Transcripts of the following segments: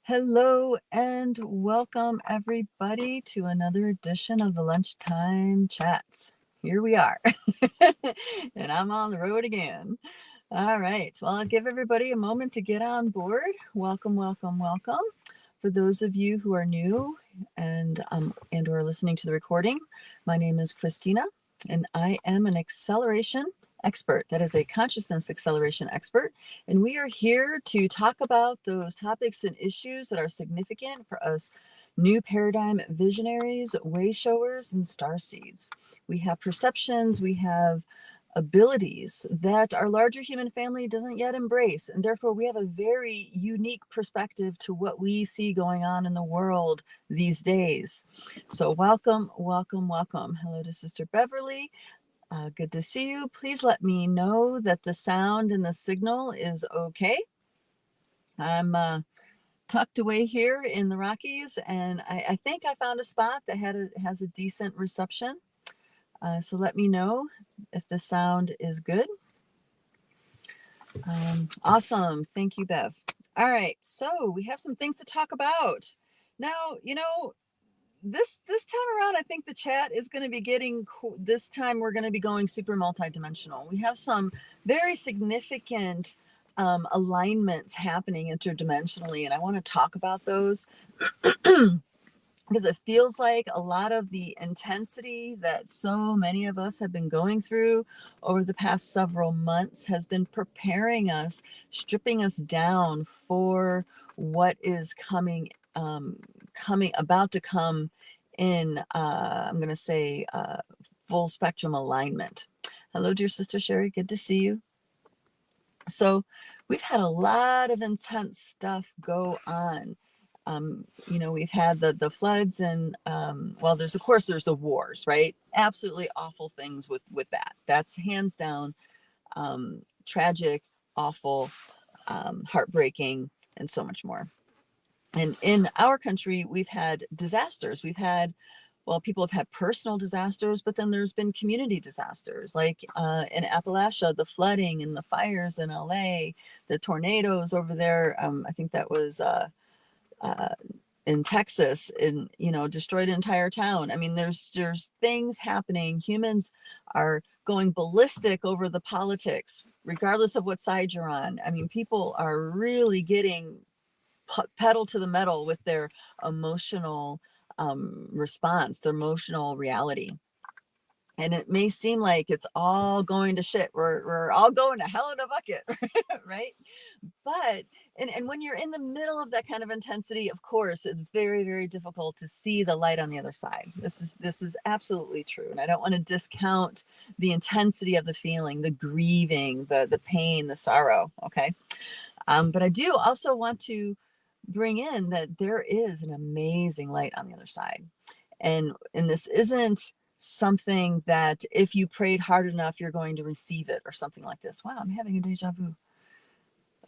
Hello and welcome everybody to another edition of the Lunchtime Chats. Here we are, and I'm on the road again. All right, well, I'll give everybody a moment to get on board. Welcome, welcome, welcome. For those of you who are new and or listening to the recording, my name is Christina, and I am an acceleration expert. That is a consciousness acceleration expert. And we are here to talk about those topics and issues that are significant for us new paradigm visionaries, way showers, and star seeds. We have perceptions, we have abilities that our larger human family doesn't yet embrace. And therefore, we have a very unique perspective to what we see going on in the world these days. So welcome, welcome, welcome. Hello to Sister Beverly. Good to see you. Please let me know that the sound and the signal is okay. I'm tucked away here in the Rockies, and I think I found a spot that has a decent reception. So let me know if the sound is good. Awesome. Thank you, Bev. All right. So we have some things to talk about. Now, this time around, I think the chat is going to be this time we're going to be going super multidimensional. We have some very significant alignments happening interdimensionally, and I want to talk about those because it feels like a lot of the intensity that so many of us have been going through over the past several months has been preparing us, stripping us down for what is about to come in, I'm going to say, full spectrum alignment. Hello, dear Sister Sherry. Good to see you. So we've had a lot of intense stuff go on. We've had the floods and, there's the wars, right? Absolutely awful things with that. That's hands down tragic, awful, heartbreaking, and so much more. And in our country, we've had disasters. People have had personal disasters, but then there's been community disasters, like in Appalachia, the flooding and the fires in LA, the tornadoes over there. I think that was in Texas, destroyed an entire town. I mean, there's things happening. Humans are going ballistic over the politics, regardless of what side you're on. I mean, people are really getting pedal to the metal with their emotional response, their emotional reality. And it may seem like it's all going to shit. We're all going to hell in a bucket, right? But, and when you're in the middle of that kind of intensity, of course, it's very, very difficult to see the light on the other side. This is absolutely true. And I don't want to discount the intensity of the feeling, the grieving, the pain, the sorrow, okay? But I do also want to bring in that there is an amazing light on the other side. And this isn't something that if you prayed hard enough, you're going to receive it or something like this. Wow, I'm having a deja vu.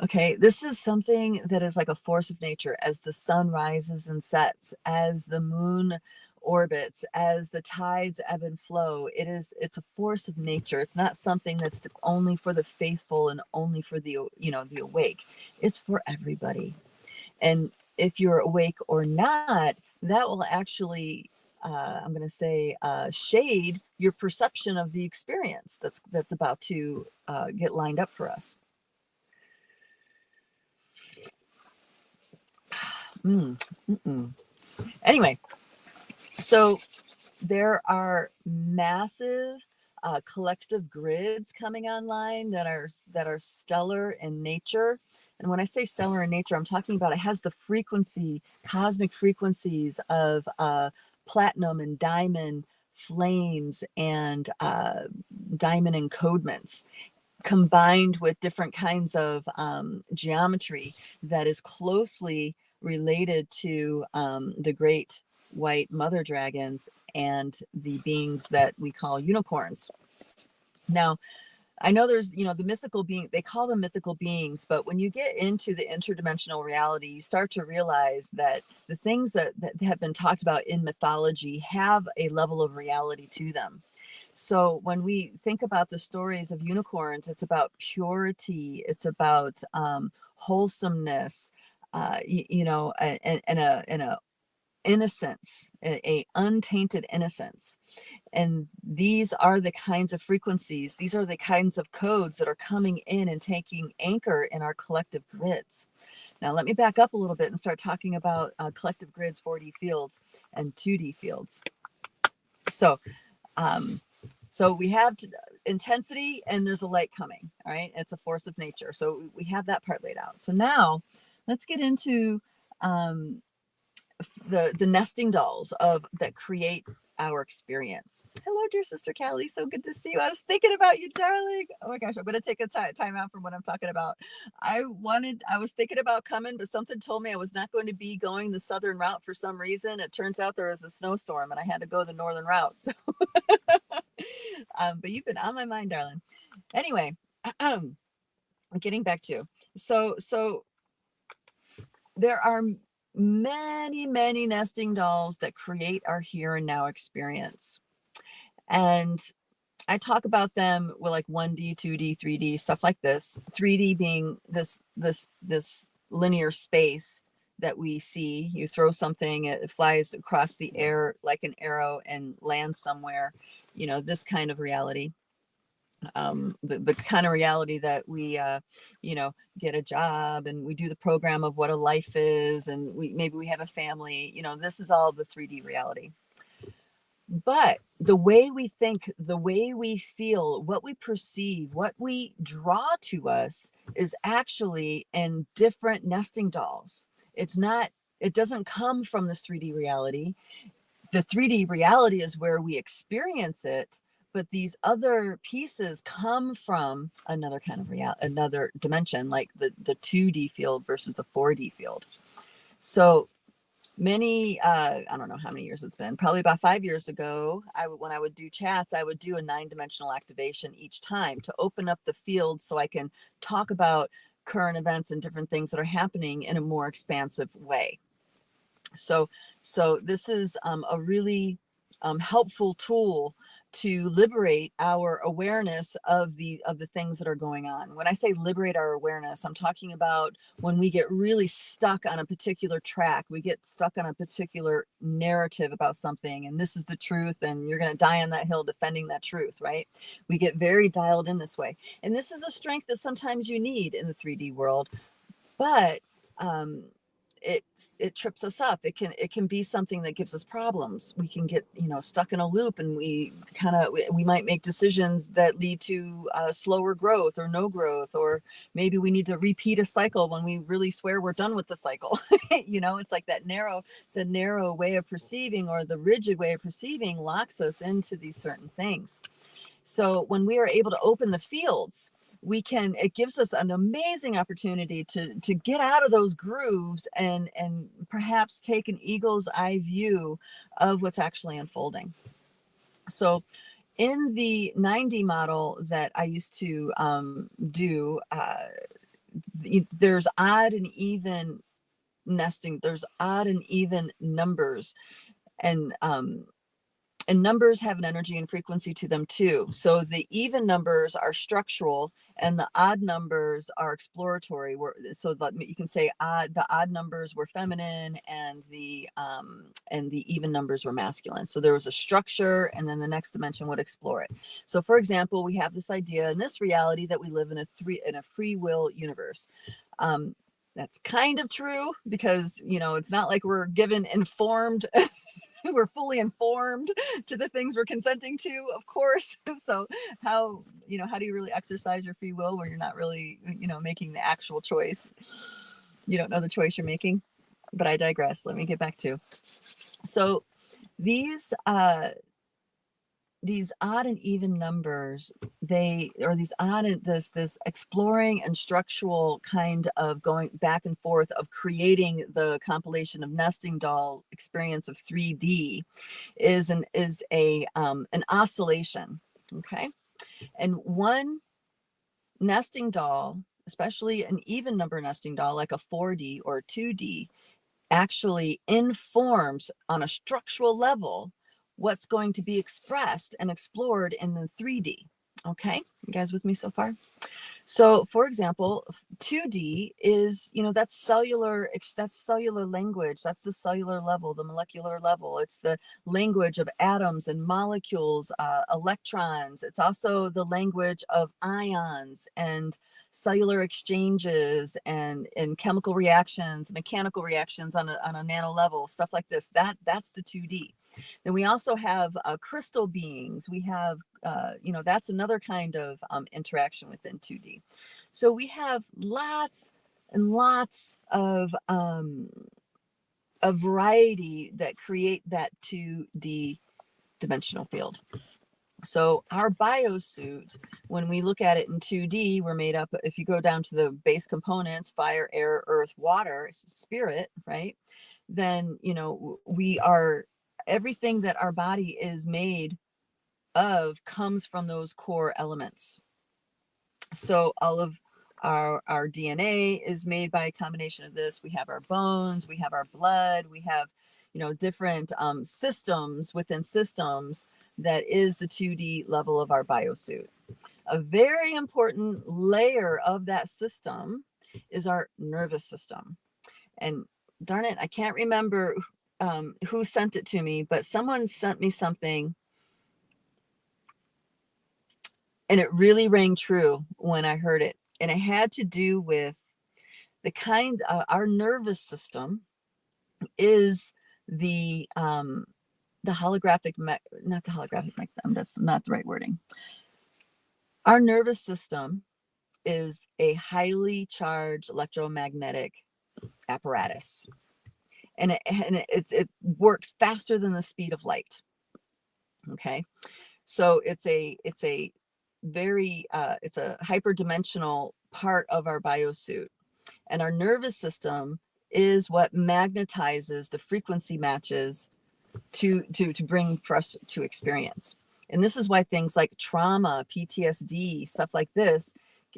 Okay, this is something that is like a force of nature. As the sun rises and sets, as the moon orbits, as the tides ebb and flow, it's a force of nature. It's not something that's only for the faithful and only for the awake. It's for everybody. And if you're awake or not, that will actually, I'm going to say, shade your perception of the experience that's about to get lined up for us. Anyway, so there are massive collective grids coming online that are stellar in nature. And when I say stellar in nature, I'm talking about it has the frequency, cosmic frequencies of platinum and diamond flames and diamond encodements, combined with different kinds of geometry that is closely related to the great white mother dragons and the beings that we call unicorns. Now, I know there's, the mythical being, they call them mythical beings, but when you get into the interdimensional reality, you start to realize that the things that have been talked about in mythology have a level of reality to them. So when we think about the stories of unicorns, it's about purity, it's about wholesomeness, you know, and a innocence, a untainted innocence. And these are the kinds of frequencies, these are the kinds of codes that are coming in and taking anchor in our collective grids. Now, let me back up a little bit and start talking about collective grids, 4D fields, and 2D fields. So, so we have intensity, and there's a light coming. All right, it's a force of nature. So we have that part laid out. So now, let's get into the nesting dolls of that create our experience. Hello, dear sister Callie. So good to see you. I was thinking about you, darling. Oh my gosh, I'm gonna take a time out from what I'm talking about. I was thinking about coming, but something told me I was not going to be going the southern route for some reason. It turns out there was a snowstorm and I had to go the northern route. So but you've been on my mind, darling. Anyway, getting back to so there are many nesting dolls that create our here and now experience. And I talk about them with like 1D, 2D, 3D, stuff like this. 3D being this linear space that we see. You throw something, it flies across the air like an arrow and lands somewhere. You know, this kind of reality. The kind of reality that we you know, get a job and we do the program of what a life is, and maybe we have a family. You know, this is all the 3D reality. But the way we think, the way we feel, what we perceive, what we draw to us is actually in different nesting dolls. It doesn't come from this 3D reality. The 3D reality is where we experience it, but these other pieces come from another kind of another dimension, like the 2D field versus the 4D field. So many, I don't know how many years it's been, probably about 5 years ago, when I would do chats, I would do a 9-dimensional activation each time to open up the field so I can talk about current events and different things that are happening in a more expansive way. So this is a really helpful tool to liberate our awareness of the things that are going on. When I say liberate our awareness, I'm talking about when we get really stuck on a particular track, we get stuck on a particular narrative about something, and this is the truth, and you're going to die on that hill defending that truth, right? We get very dialed in this way. And this is a strength that sometimes you need in the 3D world, but it trips us up. It can be something that gives us problems. We can get, you know, stuck in a loop, and we might make decisions that lead to slower growth or no growth, or maybe we need to repeat a cycle when we really swear we're done with the cycle. You know, it's like the narrow way of perceiving, or the rigid way of perceiving, locks us into these certain things. So when we are able to open the fields, it gives us an amazing opportunity to get out of those grooves and perhaps take an eagle's eye view of what's actually unfolding. So in the 9D model that I used to do, there's odd and even nesting, there's odd and even numbers, and numbers have an energy and frequency to them too. So the even numbers are structural, and the odd numbers are exploratory. So you can say the odd numbers were feminine, and the even numbers were masculine. So there was a structure, and then the next dimension would explore it. So for example, we have this idea in this reality that we live in a free will universe. That's kind of true, because, you know, it's not like we're given informed we're fully informed to the things we're consenting to, of course. So how do you really exercise your free will where you're not really, you know, making the actual choice? You don't know the choice you're making. But I digress. Let me get back to. So these odd and even numbers, this exploring and structural kind of going back and forth of creating the compilation of nesting doll experience of 3D is an oscillation. Okay. And one nesting doll, especially an even number nesting doll like a 4D or 2D, actually informs on a structural level what's going to be expressed and explored in the 3D. Okay, you guys with me so far? So, for example, 2D is, that's cellular language. That's the cellular level, the molecular level. It's the language of atoms and molecules, electrons. It's also the language of ions and cellular exchanges and chemical reactions, mechanical reactions on a nano level, stuff like this. That's the 2D. Then we also have crystal beings. We have, that's another kind of interaction within 2D. So we have lots and lots of a variety that create that 2D dimensional field. So our biosuit, when we look at it in 2D, we're made up, if you go down to the base components, fire, air, earth, water, spirit, right? Then, we are, everything that our body is made of comes from those core elements. So all of our DNA is made by a combination of this. We have our bones, we have our blood, we have, different systems within systems that is the 2D level of our biosuit. A very important layer of that system is our nervous system. And darn it, I can't remember who sent it to me, but someone sent me something and it really rang true when I heard it. And it had to do with the kind of our nervous system is the holographic, not the holographic, that's not the right wording. Our nervous system is a highly charged electromagnetic apparatus. And it works faster than the speed of light. Okay. So it's a very, it's a hyperdimensional part of our biosuit. And our nervous system is what magnetizes the frequency matches to bring for us to experience. And this is why things like trauma, PTSD, stuff like this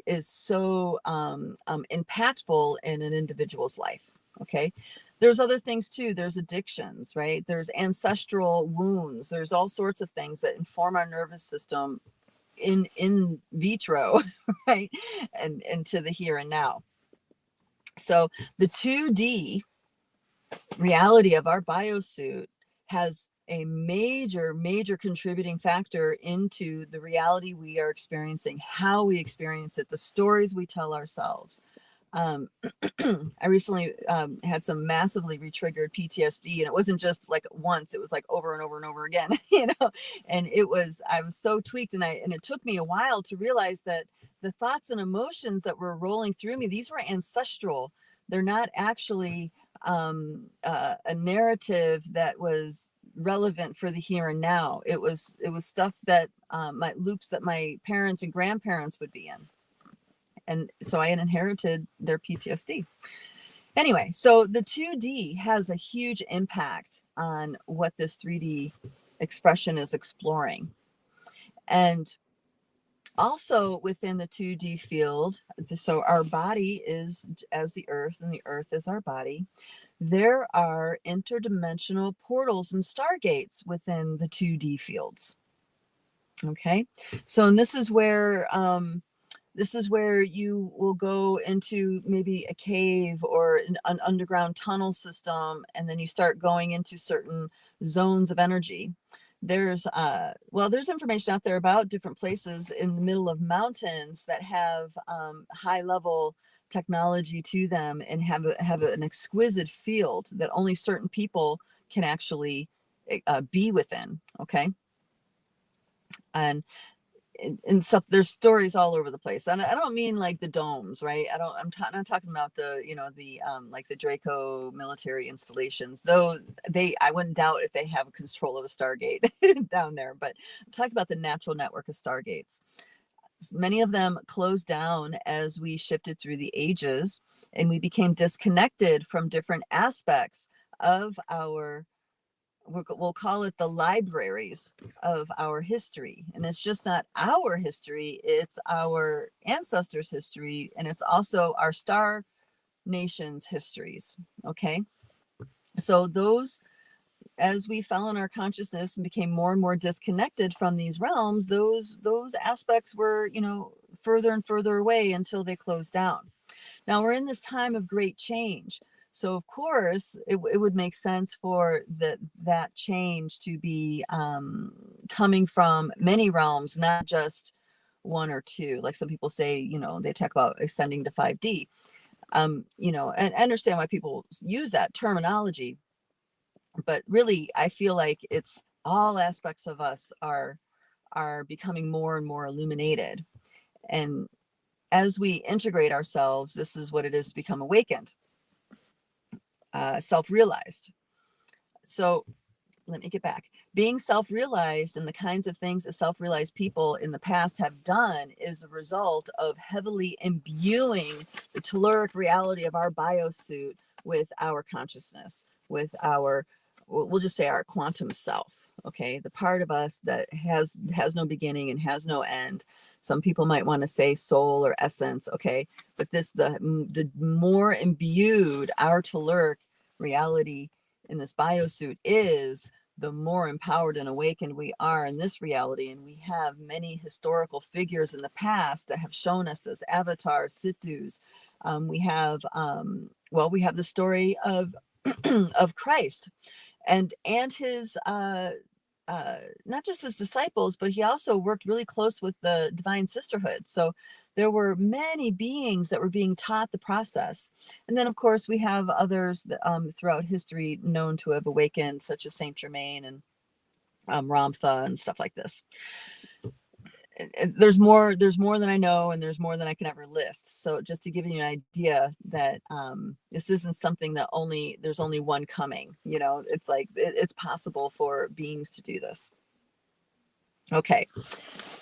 is so impactful in an individual's life. Okay. There's other things too. There's addictions, right? There's ancestral wounds. There's all sorts of things that inform our nervous system in vitro, right? And to the here and now. So the 2D reality of our biosuit has a major contributing factor into the reality we are experiencing, how we experience it, the stories we tell ourselves. I recently had some massively retriggered PTSD, and it wasn't just like once, it was like over and over and over again, and I was so tweaked, and it took me a while to realize that the thoughts and emotions that were rolling through me, these were ancestral. They're not actually a narrative that was relevant for the here and now. It was stuff that my loops that my parents and grandparents would be in. And so I had inherited their PTSD. Anyway, so the 2D has a huge impact on what this 3D expression is exploring. And also within the 2D field, so our body is as the earth and the earth is our body. There are interdimensional portals and stargates within the 2D fields. Okay, so and this is where you will go into maybe a cave or an underground tunnel system, and then you start going into certain zones of energy. There's information out there about different places in the middle of mountains that have high level technology to them and have an exquisite field that only certain people can actually be within. Okay. And stuff, there's stories all over the place. And I don't mean like the domes, right? I'm not talking about the, like the Draco military installations, though I wouldn't doubt if they have control of a Stargate down there, but I'm talking about the natural network of Stargates. Many of them closed down as we shifted through the ages and we became disconnected from different aspects of we'll call it the libraries of our history. And it's just not our history, it's our ancestors' history, and it's also our star nations' histories. Okay. So those as we fell in our consciousness and became more and more disconnected from these realms, those aspects were, you know, further and further away until they closed down. Now we're in this time of great change. So of course, it would make sense for that change to be coming from many realms, not just one or two. Like some people say, you know, they talk about ascending to 5D. You know, and I understand why people use that terminology, but really, I feel like it's all aspects of us are becoming more and more illuminated. And as we integrate ourselves, this is what it is to become awakened, self-realized. So let me get back. Being self-realized and the kinds of things that self-realized people in the past have done is a result of heavily imbuing the telluric reality of our biosuit with our consciousness, with our, we'll just say our quantum self. Okay, the part of us that has no beginning and has no end. Some people might want to say soul or essence. Okay, but the more imbued our telluric reality in this biosuit is, the more empowered and awakened we are in this reality. And we have many historical figures in the past that have shown us this: avatars, Sithus. We have the story of of Christ and his not just his disciples, but he also worked really close with the divine sisterhood. So there were many beings that were being taught the process. And then, of course, we have others that, throughout history known to have awakened, such as Saint Germain and Ramtha and stuff like this. There's more than I know, and there's more than I can ever list. So just to give you an idea that this isn't something that there's only one coming. You know, it's like it's possible for beings to do this. Okay,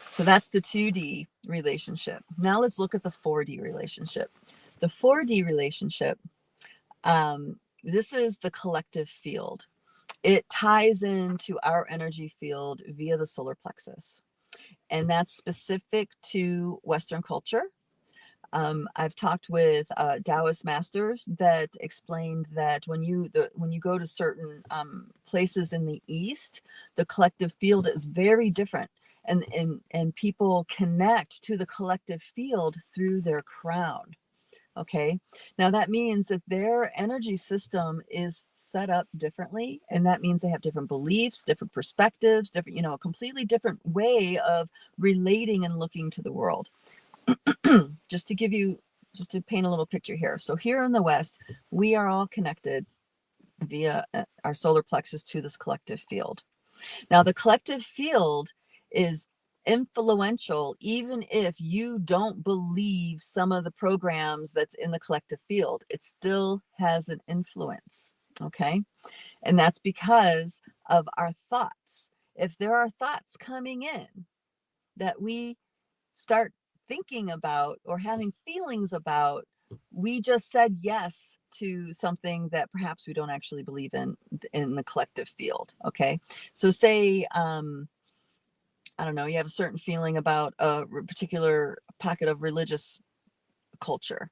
so that's the 2D relationship. Now let's look at the 4D relationship. The 4D relationship, this is the collective field. It ties into our energy field via the solar plexus. And that's specific to Western culture. I've talked with Taoist masters that explained that when you go to certain places in the East, the collective field is very different, and people connect to the collective field through their crown. Okay, now that means that their energy system is set up differently, and that means they have different beliefs, different perspectives, different, you know, a completely different way of relating and looking to the world. Just to paint a little picture here. So here in the West, we are all connected via our solar plexus to this collective field. Now, the collective field is influential even if you don't believe some of the programs that's in the collective field. It still has an influence. Okay, and that's because of our thoughts. If there are thoughts coming in that we start thinking about or having feelings about, we just said yes to something that perhaps we don't actually believe in the collective field. Okay, so say I don't know, you have a certain feeling about a particular pocket of religious culture,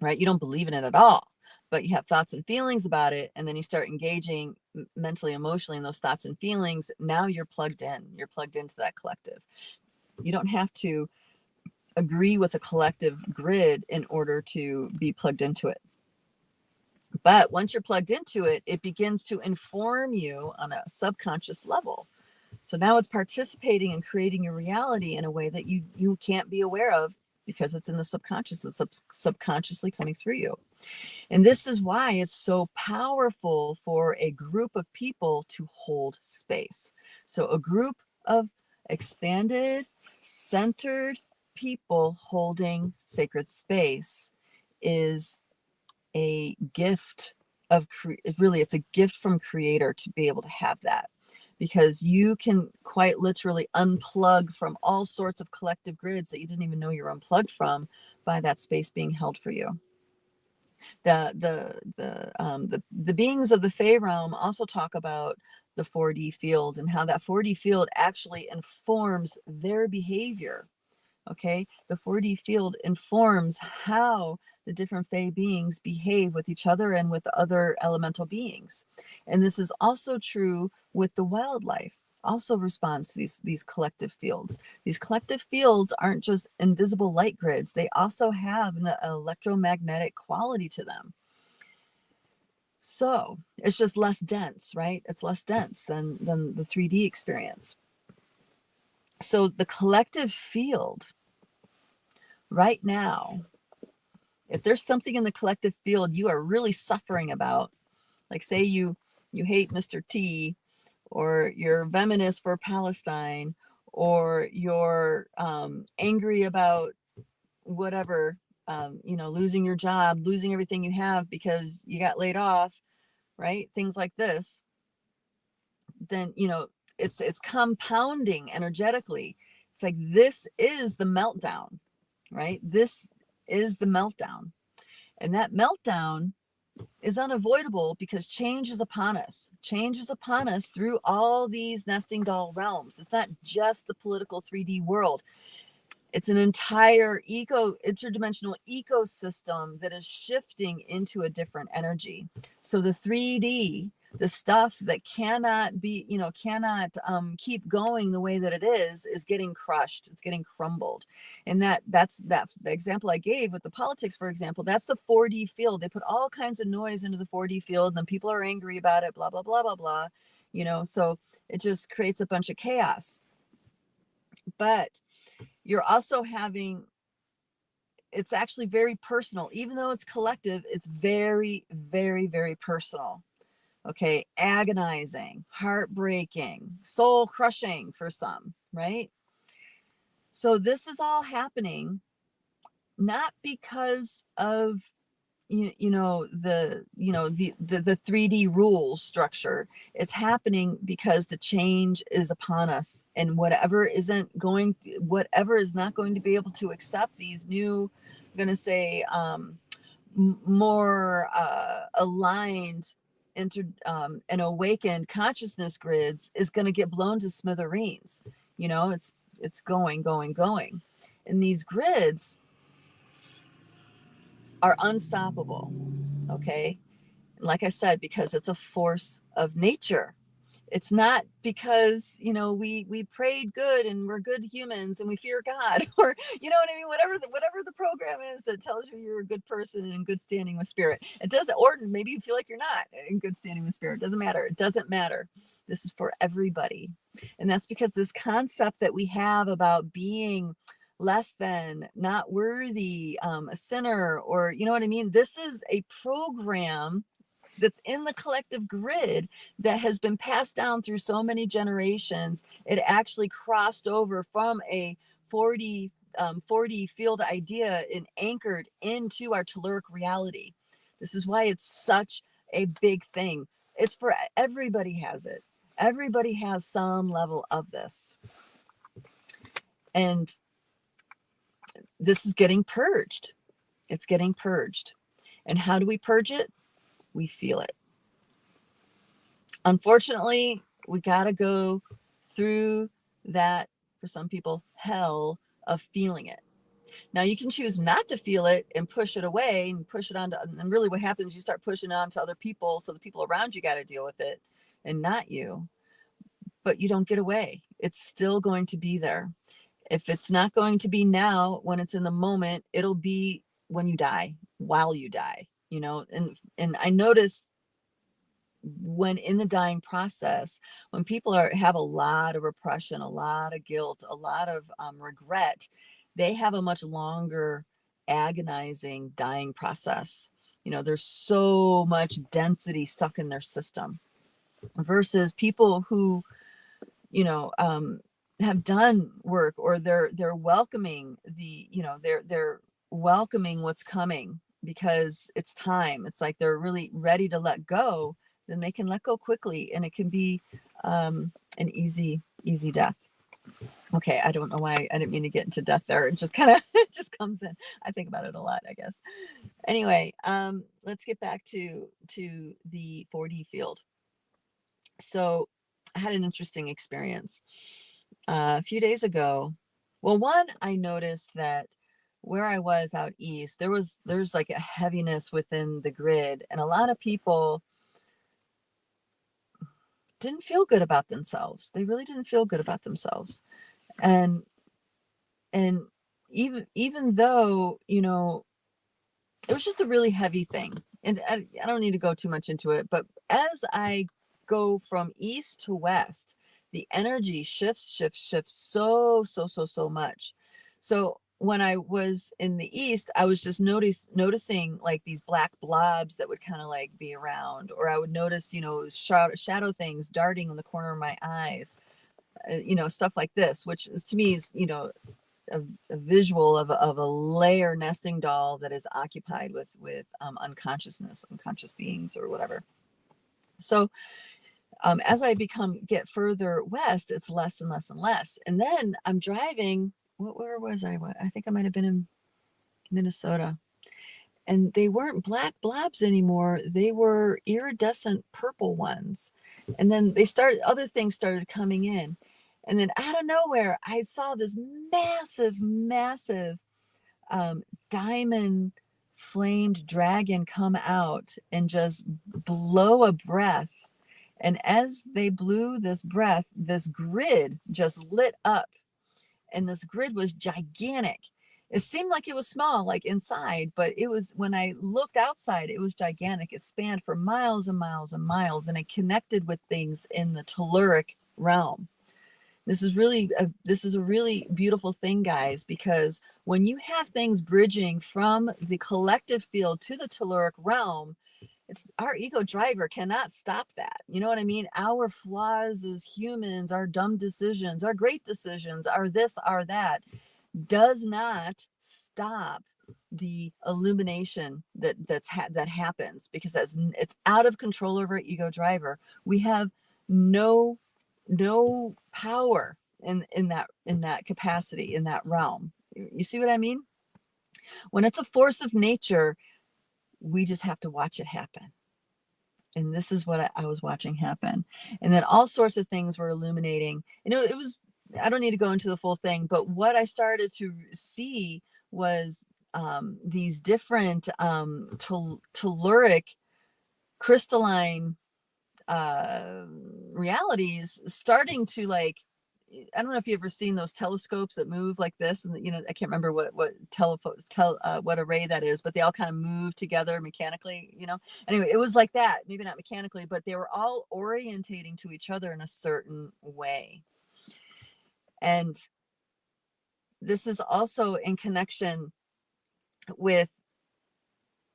right? You don't believe in it at all, but you have thoughts and feelings about it, and then you start engaging mentally, emotionally in those thoughts and feelings. Now you're plugged in. You're plugged into that collective. You don't have to agree with a collective grid in order to be plugged into it. But once you're plugged into it, it begins to inform you on a subconscious level. So now it's participating in creating your reality in a way that you can't be aware of, because it's in the subconscious. It's subconsciously coming through you. And this is why it's so powerful for a group of people to hold space. So a group of expanded, centered people holding sacred space is a gift of really, it's a gift from Creator to be able to have that, because you can quite literally unplug from all sorts of collective grids that you didn't even know you're unplugged from by that space being held for you. The beings of the Fey realm also talk about the 4D field and how that 4D field actually informs their behavior. Okay, the 4D field informs how the different Fey beings behave with each other and with other elemental beings. And this is also true with the wildlife, also responds to these collective fields. These collective fields aren't just invisible light grids, they also have an electromagnetic quality to them. So it's just less dense, right? It's less dense than the 3D experience. So the collective field right now, if there's something in the collective field you are really suffering about, like say you hate Mr. T, or you're venomous for Palestine, or you're angry about whatever, losing your job, losing everything you have because you got laid off, right? Things like this, then, it's compounding energetically. It's like, this is the meltdown, right? This is the meltdown. And that meltdown is unavoidable because change is upon us. Change is upon us through all these nesting doll realms. It's not just the political 3D world. It's an entire interdimensional ecosystem that is shifting into a different energy. So the 3D, the stuff that cannot be, cannot keep going the way that it is getting crushed. It's getting crumbled. And that's the example I gave with the politics, for example, that's the 4D field. They put all kinds of noise into the 4D field, and then people are angry about it, blah, blah, blah, blah, blah. So it just creates a bunch of chaos. But you're also having, it's actually very personal. Even though it's collective, it's very, very, very personal. Okay, agonizing, heartbreaking, soul crushing for some, right? So this is all happening not because of the 3D rule structure. It's happening because the change is upon us, and whatever is not going to be able to accept these new, I'm going to say, more aligned and awakened consciousness grids is going to get blown to smithereens. It's going. And these grids are unstoppable. Okay. Like I said, because it's a force of nature. It's not because, we prayed good and we're good humans and we fear God, or, you know what I mean? Whatever the program is that tells you you're a good person and in good standing with spirit. It doesn't, or maybe you feel like you're not in good standing with spirit. It doesn't matter. It doesn't matter. This is for everybody. And that's because this concept that we have about being less than, not worthy, a sinner, or, you know what I mean? This is a program that's in the collective grid that has been passed down through so many generations. It actually crossed over from a 4D field idea and anchored into our telluric reality. This is why it's such a big thing. It's for everybody has it. Everybody has some level of this. And this is getting purged. It's getting purged. And how do we purge it? We feel it. Unfortunately, we got to go through that, for some people, hell of feeling it. Now, you can choose not to feel it and push it away and push it on to, and really what happens, you start pushing it on to other people. So the people around you got to deal with it and not you. But you don't get away. It's still going to be there. If it's not going to be now, when it's in the moment, it'll be when you die, while you die, and I noticed when in the dying process, when people have a lot of repression, a lot of guilt, a lot of regret, they have a much longer agonizing dying process. There's so much density stuck in their system versus people who, have done work, or they're welcoming they're welcoming what's coming because it's time. It's like they're really ready to let go. Then they can let go quickly, and it can be an easy death. Okay, I don't know why I didn't mean to get into death there. It just kind of it just comes in. I think about it a lot, I guess. Anyway, let's get back to the 4D field. So I had an interesting experience a few days ago. Well, one, I noticed that where I was out east, there's like a heaviness within the grid, and a lot of people didn't feel good about themselves. They really didn't feel good about themselves. And even though, you know, it was just a really heavy thing. And I don't need to go too much into it, but as I go from east to west, the energy shifts so much. So when I was in the east, I was just noticing like these black blobs that would kind of like be around, or I would notice, you know, shadow things darting in the corner of my eyes, you know, stuff like this, which is, to me, is, you know, a visual of a layer nesting doll that is occupied with unconscious beings or whatever. So as I get further west, it's less and less and less. And then I'm driving. Where was I? I think I might have been in Minnesota. And they weren't black blobs anymore. They were iridescent purple ones. And then other things started coming in. And then out of nowhere, I saw this massive diamond flamed dragon come out and just blow a breath. And as they blew this breath, this grid just lit up. And this grid was gigantic. It seemed like it was small, like inside, but it was, when I looked outside, it was gigantic. It spanned for miles and miles and miles, and it connected with things in the Telluric realm. This is a really beautiful thing, guys, because when you have things bridging from the collective field to the Telluric realm, our ego driver cannot stop that. You know what I mean? Our flaws as humans, our dumb decisions, our great decisions, our this, our that, does not stop the illumination that happens, because it's out of control of our ego driver. We have no power in that capacity, in that realm. You see what I mean? When it's a force of nature, we just have to watch it happen. And this is what I was watching happen. And then all sorts of things were illuminating. You know, it was, I don't need to go into the full thing, but what I started to see was these different telluric crystalline realities starting to, like, I don't know if you've ever seen those telescopes that move like this, and you know, I can't remember what what array that is, but they all kind of move together mechanically, you know. Anyway, it was like that, maybe not mechanically, but they were all orientating to each other in a certain way. And this is also in connection with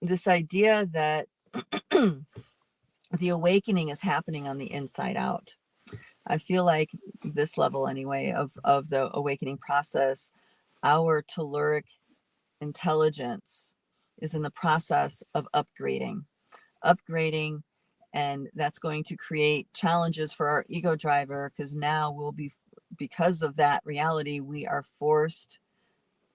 this idea that the awakening is happening on the inside out. I feel like this level anyway of the awakening process, our telluric intelligence is in the process of upgrading, and that's going to create challenges for our ego driver, because now because of that reality, we are forced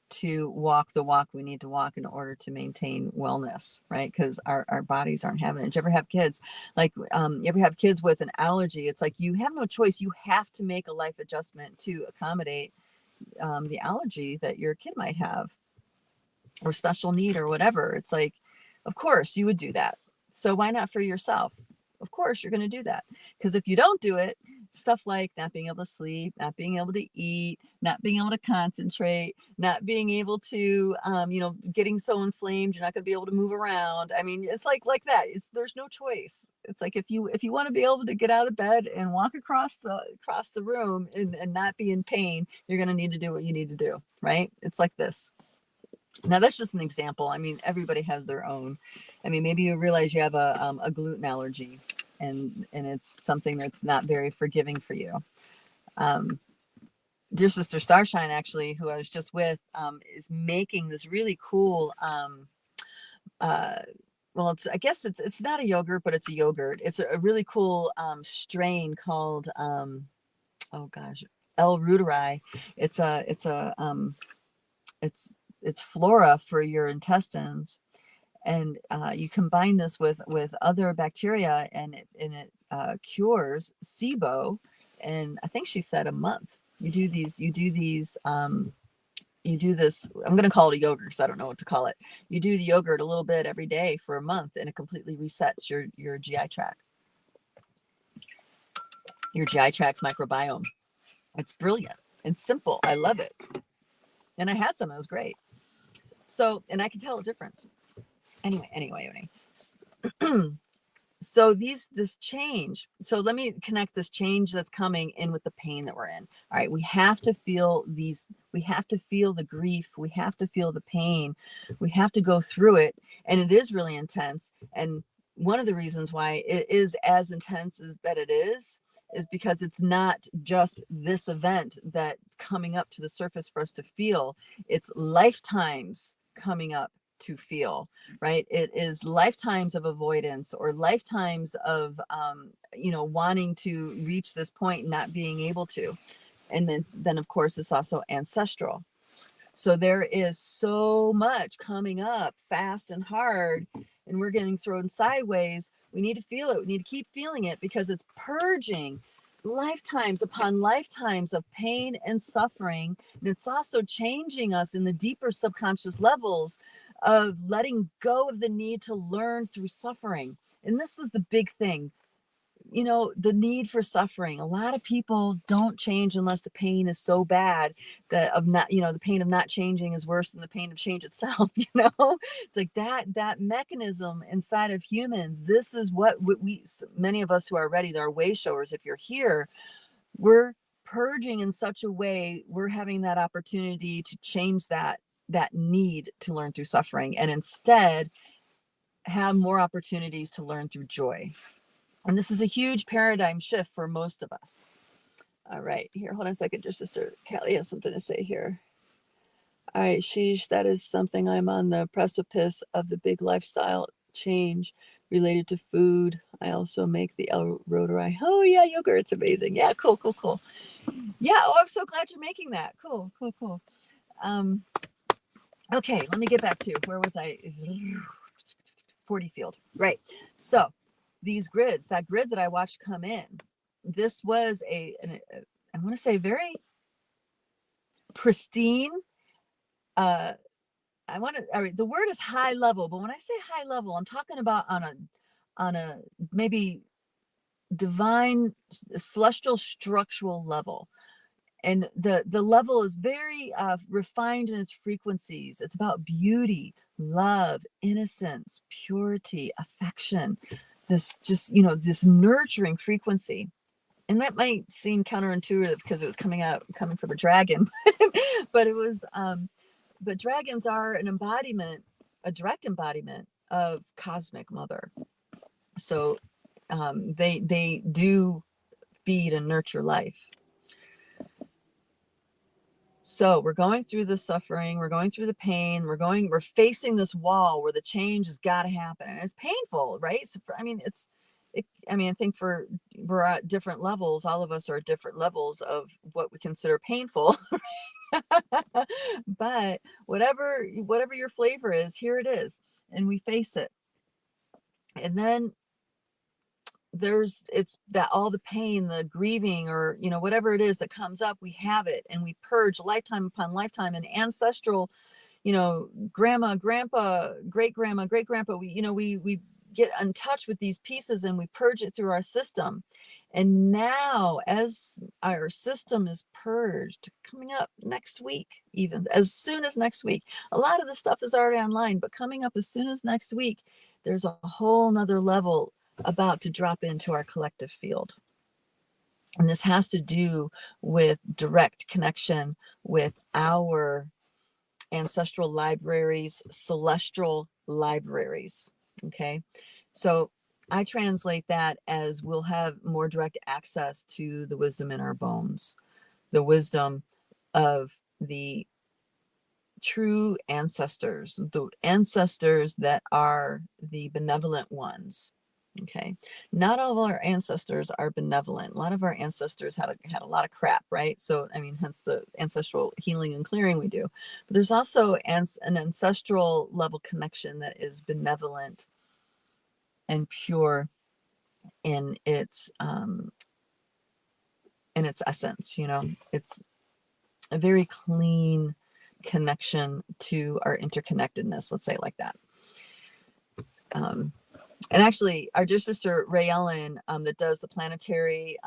to walk the walk we need to walk in order to maintain wellness, right? Because our bodies aren't having it. Did you ever have kids? Like, you ever have kids with an allergy? It's like you have no choice. You have to make a life adjustment to accommodate the allergy that your kid might have, or special need, or whatever. It's like, of course you would do that. So why not for yourself? Of course you're going to do that, because if you don't do it, stuff like not being able to sleep, not being able to eat, not being able to concentrate, not being able to, you know, getting so inflamed, you're not going to be able to move around. I mean, it's like that. There's no choice. It's like, if you want to be able to get out of bed and walk across the room and not be in pain, you're going to need to do what you need to do, right? It's like this. Now, that's just an example. I mean, everybody has their own. I mean, maybe you realize you have a gluten allergy, and it's something that's not very forgiving for you. Dear Sister Starshine, actually, who I was just with, is making this really cool, well, I guess it's not a yogurt, but it's a yogurt. It's a really cool strain called, oh gosh, L. reuteri. It's flora for your intestines, and you combine this with other bacteria, and it cures SIBO. And I think she said a month. You do these you do this, I'm going to call it a yoga because I don't know what to call it. You do the yogurt a little bit every day for a month, and it completely resets your GI tract, your GI tract's microbiome. It's brilliant and simple. I love it. And I had some, it was great. So, and I can tell a difference. Anyway. So this change, so let me connect this change that's coming in with the pain that we're in. All right, we have to feel we have to feel the grief, we have to feel the pain, we have to go through it, and it is really intense. And one of the reasons why it is as intense as that it is because it's not just this event that's coming up to the surface for us to feel, it's lifetimes coming up to feel, right? It is lifetimes of avoidance or lifetimes of wanting to reach this point and not being able to. And then of course it's also ancestral. So there is so much coming up fast and hard, and we're getting thrown sideways. We need to feel it. We need to keep feeling it because it's purging lifetimes upon lifetimes of pain and suffering. And it's also changing us in the deeper subconscious levels of letting go of the need to learn through suffering. And this is the big thing. The need for suffering. A lot of people don't change unless the pain is so bad that the pain of not changing is worse than the pain of change itself. It's like that mechanism inside of humans. This is what many of us who are ready, they're way showers. If you're here, we're purging in such a way, we're having that opportunity to change that need to learn through suffering and instead have more opportunities to learn through joy. And this is a huge paradigm shift for most of us. All right, here, hold on a second. Your sister Callie has something to say here. All right, sheesh, that is something. I'm on the precipice of the big lifestyle change related to food. I also make the El Rotary. Oh yeah, yogurt, it's amazing. Yeah, cool. Yeah, I'm so glad you're making that. Cool. Okay, let me get back to, where was I? 40 field, right? So these grids, that grid that I watched come in, this was I want to say very pristine. The word is high level, but when I say high level, I'm talking about on a maybe divine celestial structural level. And the level is very refined in its frequencies. It's about beauty, love, innocence, purity, affection, this this nurturing frequency. And that might seem counterintuitive because it was coming from a dragon, but it was, but dragons are an embodiment, a direct embodiment of Cosmic Mother. So they do feed and nurture life. So we're going through the suffering, we're going through the pain, we're facing this wall where the change has got to happen. And it's painful, right? So, I think we're at different levels. All of us are at different levels of what we consider painful. But whatever your flavor is, here it is. And we face it. And then it's that all the pain, the grieving, or whatever it is that comes up, we have it and we purge lifetime upon lifetime, and ancestral, grandma, grandpa, great grandma, great grandpa, we get in touch with these pieces and we purge it through our system. And now, as our system is purged, coming up next week, even as soon as next week, a lot of the stuff is already online, but coming up as soon as next week, there's a whole nother level about to drop into our collective field. And this has to do with direct connection with our ancestral libraries, celestial libraries. Okay. So I translate that as we'll have more direct access to the wisdom in our bones, the wisdom of the true ancestors, the ancestors that are the benevolent ones. Okay. Not all of our ancestors are benevolent. A lot of our ancestors had a lot of crap, right? So, hence the ancestral healing and clearing we do. But there's also an ancestral level connection that is benevolent and pure in its essence. It's a very clean connection to our interconnectedness. Let's say it like that. And actually, our dear sister Ray Ellen, that does the planetary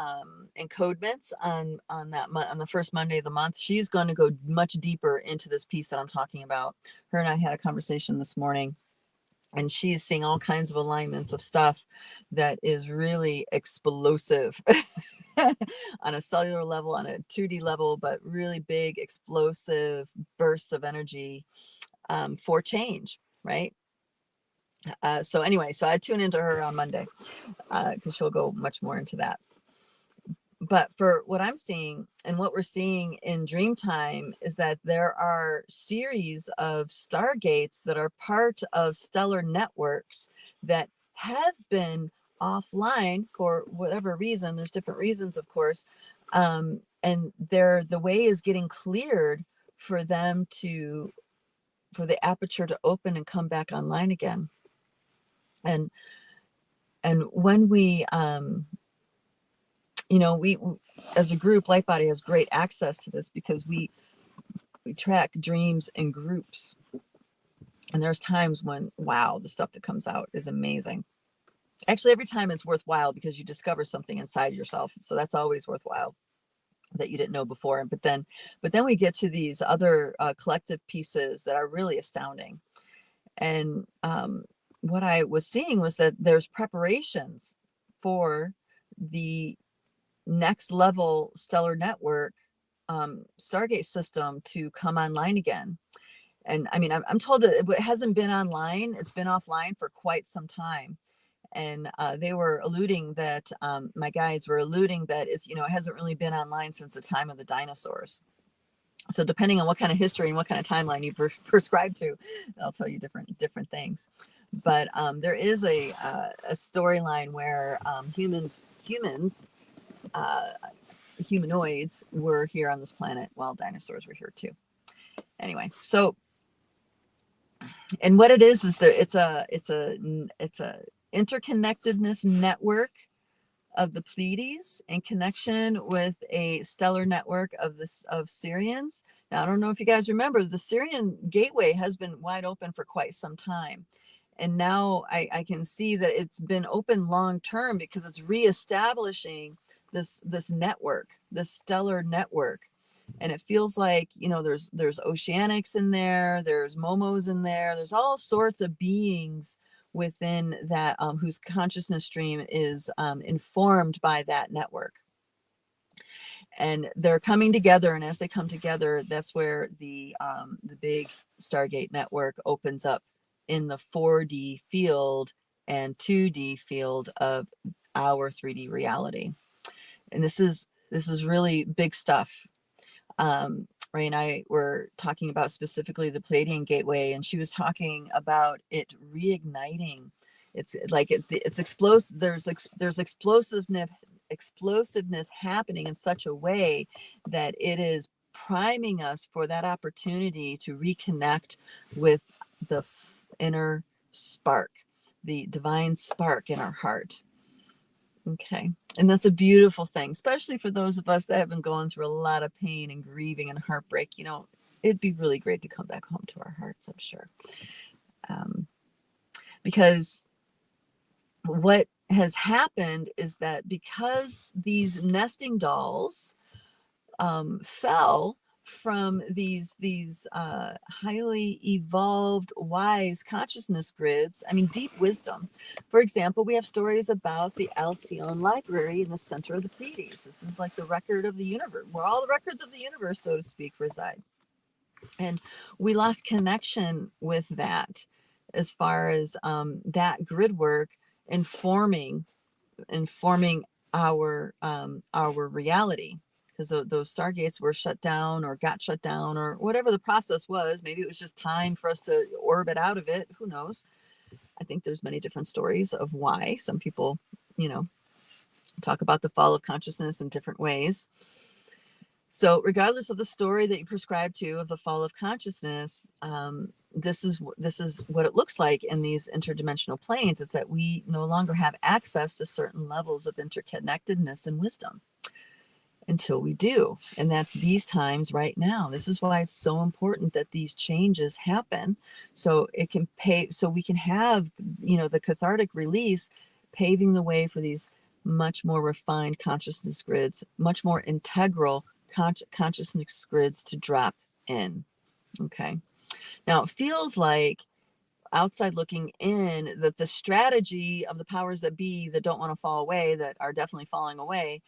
encodements on the first Monday of the month, she's going to go much deeper into this piece that I'm talking about. Her and I had a conversation this morning, and she's seeing all kinds of alignments of stuff that is really explosive on a cellular level, on a 2D level, but really big, explosive bursts of energy for change, right? So anyway, so I tune into her on Monday because she'll go much more into that. But for what I'm seeing and what we're seeing in Dreamtime is that there are series of stargates that are part of stellar networks that have been offline for whatever reason. There's different reasons, of course. And the way is getting cleared for them for the aperture to open and come back online again. And when we, we as a group, Light Body has great access to this because we track dreams in groups. And there's times when, wow, the stuff that comes out is amazing. Actually, every time it's worthwhile because you discover something inside yourself. So that's always worthwhile that you didn't know before. But then we get to these other collective pieces that are really astounding. And what I was seeing was that there's preparations for the next level stellar network Stargate system to come online again. And I mean, I'm told that it hasn't been online. It's been offline for quite some time. And they were alluding that, my guides were alluding that it's, it hasn't really been online since the time of the dinosaurs. So depending on what kind of history and what kind of timeline you prescribe to, I'll tell you different things. But there is a storyline where humanoids were here on this planet while dinosaurs were here too. Anyway, so, and what it is there, it's a interconnectedness network of the Pleiades in connection with a stellar network of Sirians. Now, I don't know if you guys remember, the Sirian gateway has been wide open for quite some time. And now I can see that it's been open long term because it's reestablishing this network, this stellar network. And it feels like, there's oceanics in there, there's momos in there, there's all sorts of beings within that whose consciousness stream is informed by that network. And they're coming together, and as they come together, that's where the big Stargate network opens up in the 4D field and 2D field of our 3D reality. And this is really big stuff. Ray and I were talking about specifically the Pleiadian gateway, and she was talking about it reigniting. It's like it's explosive. There's explosiveness happening in such a way that it is priming us for that opportunity to reconnect with the inner spark, the divine spark in our heart. Okay. And that's a beautiful thing, especially for those of us that have been going through a lot of pain and grieving and heartbreak. It'd be really great to come back home to our hearts, I'm sure. Because what has happened is that because these nesting dolls fell from these highly evolved, wise consciousness grids, deep wisdom. For example, we have stories about the Alcyone Library in the center of the Pleiades. This is like the record of the universe, where all the records of the universe, so to speak, reside. And we lost connection with that as far as that grid work informing our reality. Because those stargates were shut down or got shut down or whatever the process was. Maybe it was just time for us to orbit out of it. Who knows? I think there's many different stories of why. Some people, talk about the fall of consciousness in different ways. So regardless of the story that you prescribe to of the fall of consciousness, this is what it looks like in these interdimensional planes. It's that we no longer have access to certain levels of interconnectedness and wisdom. until we do. And that's these times right now. This is why it's so important that these changes happen, so it can pay, so we can have, the cathartic release, paving the way for these much more refined consciousness grids, much more integral consciousness grids to drop in. Okay. Now it feels like, outside looking in, that the strategy of the powers that be that don't want to fall away, that are definitely falling away,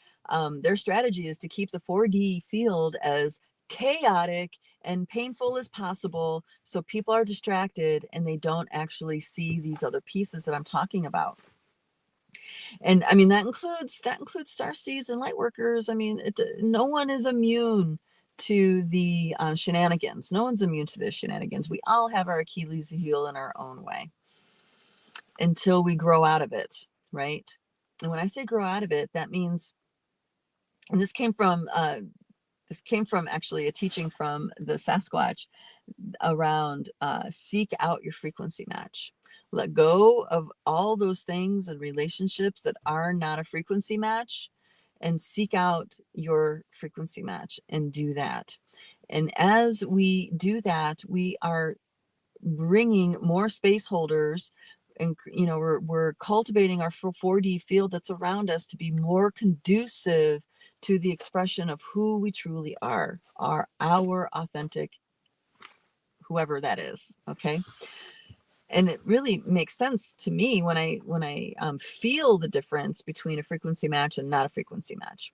their strategy is to keep the 4D field as chaotic and painful as possible, so people are distracted and they don't actually see these other pieces that I'm talking about. And I mean, that includes star seeds and light workers. I mean, no one is immune to the shenanigans. No one's immune to the shenanigans. We all have our Achilles heel in our own way until we grow out of it, right? And when I say grow out of it, that means, and this came from actually a teaching from the Sasquatch around seek out your frequency match. Let go of all those things and relationships that are not a frequency match, and seek out your frequency match and do that. And as we do that, we are bringing more space holders, and we're cultivating our 4D field that's around us to be more conducive to the expression of who we truly are, our authentic, whoever that is. Okay. And it really makes sense to me when I feel the difference between a frequency match and not a frequency match.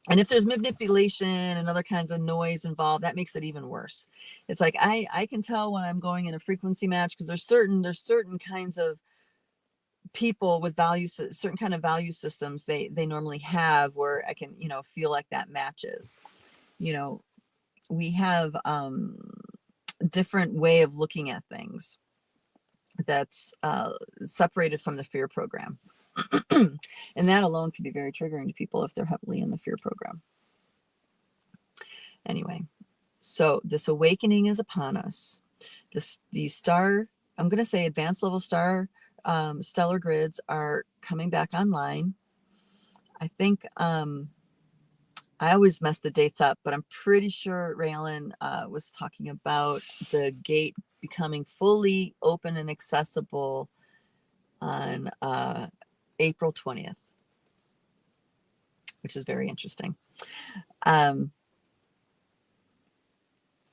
And if there's manipulation and other kinds of noise involved, that makes it even worse. It's like I can tell when I'm going in a frequency match, because there's certain kinds of people with values, certain kind of value systems they normally have, where I can feel like that matches. We have different way of looking at things that's separated from the fear program. And that alone can be very triggering to people if they're heavily in the fear program. Anyway, so this awakening is upon us. These star, I'm going to say advanced level star stellar grids are coming back online. I think I always mess the dates up, but I'm pretty sure Raylan was talking about the gate becoming fully open and accessible on April 20th, which is very interesting.